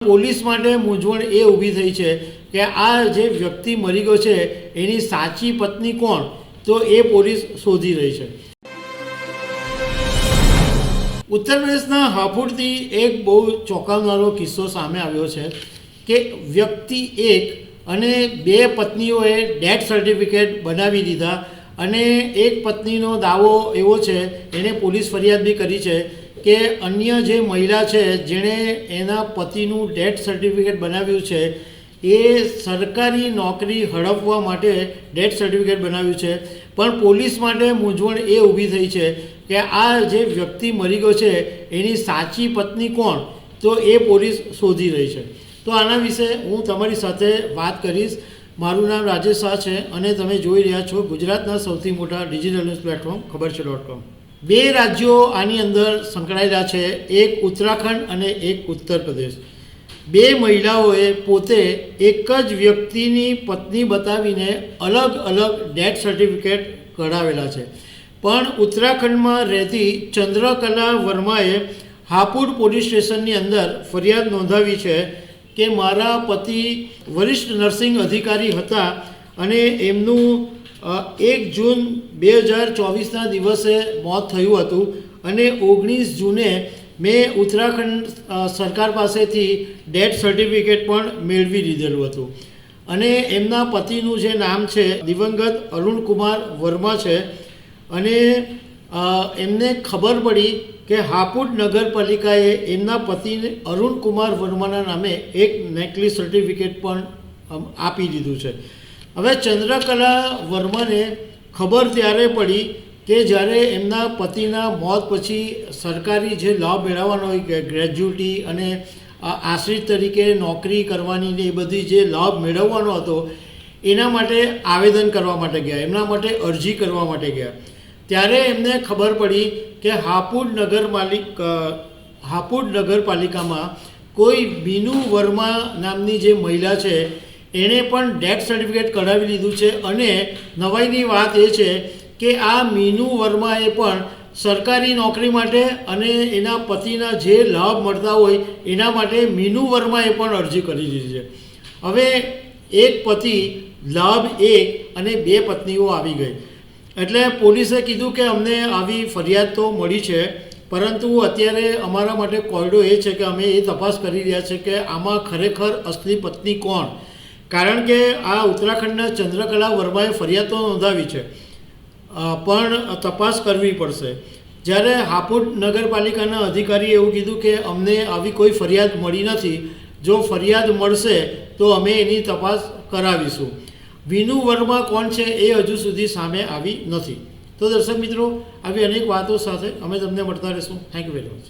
Police માટે મૂંઝવણ એ ઊભી થઈ છે કે આ જે વ્યક્તિ મરી ગયો છે એની સાચી પત્ની કોણ, તો એ પોલીસ શોધી રહી છે। ઉત્તર પ્રદેશના હાપુડથી એક બહુ ચોંકાવનારો કિસ્સો સામે આવ્યો છે કે વ્યક્તિ એક અને બે પત્નીઓએ ડેથ સર્ટિફિકેટ બનાવી દીધા અને એક પત્નીનો દાવો એવો છે, એણે પોલીસ ફરિયાદ બી કરી છે કે અન્ય જે મહિલા છે જેણે એના પતિનું ડેથ સર્ટિફિકેટ બનાવ્યું છે એ સરકારી નોકરી હડપવા માટે ડેથ સર્ટિફિકેટ બનાવ્યું છે, પણ પોલીસ માટે મૂંઝવણ એ ઊભી થઈ છે કે આ જે વ્યક્તિ મરી ગયો છે એની સાચી પત્ની કોણ, તો એ પોલીસ શોધી રહી છે। તો આના વિશે હું તમારી સાથે વાત કરીશ। મારું નામ રાજેશ શાહ છે અને તમે જોઈ રહ્યા છો ગુજરાતના સૌથી મોટા ડિજિટલ ન્યૂઝ પ્લેટફોર્મ ખબરછે.com। બે રાજ્યો આની અંદર સંકળાયેલા છે, એક ઉત્તરાખંડ અને એક ઉત્તર પ્રદેશ। બે મહિલાઓએ પોતે એક જ વ્યક્તિની પત્ની બતાવીને અલગ અલગ ડેથ સર્ટિફિકેટ કઢાવેલા છે, પણ ઉત્તરાખંડમાં રહેતી ચંદ્રકલા વર્માએ હાપુડ પોલીસ સ્ટેશનની અંદર ફરિયાદ નોંધાવી છે કે મારા પતિ વરિષ્ઠ નર્સિંગ અધિકારી હતા અને એમનું 1 જૂન 2024ના દિવસે મોત થયું હતું અને 19 જૂને મેં ઉત્તરાખંડ સરકાર પાસેથી ડેથ સર્ટિફિકેટ પણ મેળવી લીધેલું હતું અને એમના પતિનું જે નામ છે દિવંગત અરુણકુમાર વર્મા છે અને એમને ખબર પડી કે હાપુડ નગરપાલિકાએ એમના પતિ અરુણકુમાર વર્માના નામે એક નેકલેસ સર્ટિફિકેટ પણ આપી દીધું છે। હવે ચંદ્રકલા વર્માને ખબર ત્યારે પડી કે જ્યારે એમના પતિના મોત પછી સરકારી જે લાભ મેળવવાનો હોય કે ગ્રેજ્યુટી અને આશ્રિત તરીકે નોકરી કરવાની ને એ બધી જે લાભ મેળવવાનો હતો એના માટે આવેદન કરવા માટે ગયા, એમના માટે અરજી કરવા માટે ગયા, ત્યારે એમને ખબર પડી કે હાપુડ નગરપાલિકામાં કોઈ બીનુ વર્મા નામની જે મહિલા છે એણે પણ ડેથ સર્ટિફિકેટ કઢાવી લીધું છે અને નવાઈની વાત એ છે કે આ મીનુ વર્માએ પણ સરકારી નોકરી માટે અને એના પતિના જે લાભ મળતા હોય એના માટે મીનુ વર્માએ પણ અરજી કરી દીધી છે। હવે એક પતિ લાભ એક અને બે પત્નીઓ આવી ગઈ, એટલે પોલીસે કીધું કે અમને આવી ફરિયાદ તો મળી છે, પરંતુ અત્યારે અમારા માટે કોયડો એ છે કે અમે એ તપાસ કરી રહ્યા છીએ કે આમાં ખરેખર અસલી પત્ની કોણ, કારણ કે આ ઉત્તરાખંડના ચંદ્રકલા વર્માએ ફરિયાદ તો નોંધાવી છે પણ તપાસ કરવી પડશે। જ્યારે હાપુડ નગરપાલિકાના અધિકારીએ એવું કીધું કે અમને આવી કોઈ ફરિયાદ મળી નથી, જો ફરિયાદ મળશે તો અમે એની તપાસ કરાવીશું। વિનુ વર્મા કોણ છે એ હજુ સુધી સામે આવી નથી। તો દર્શક મિત્રો, આવી અનેક વાતો સાથે અમે તમને મળતા રહીશું। Thank you very much.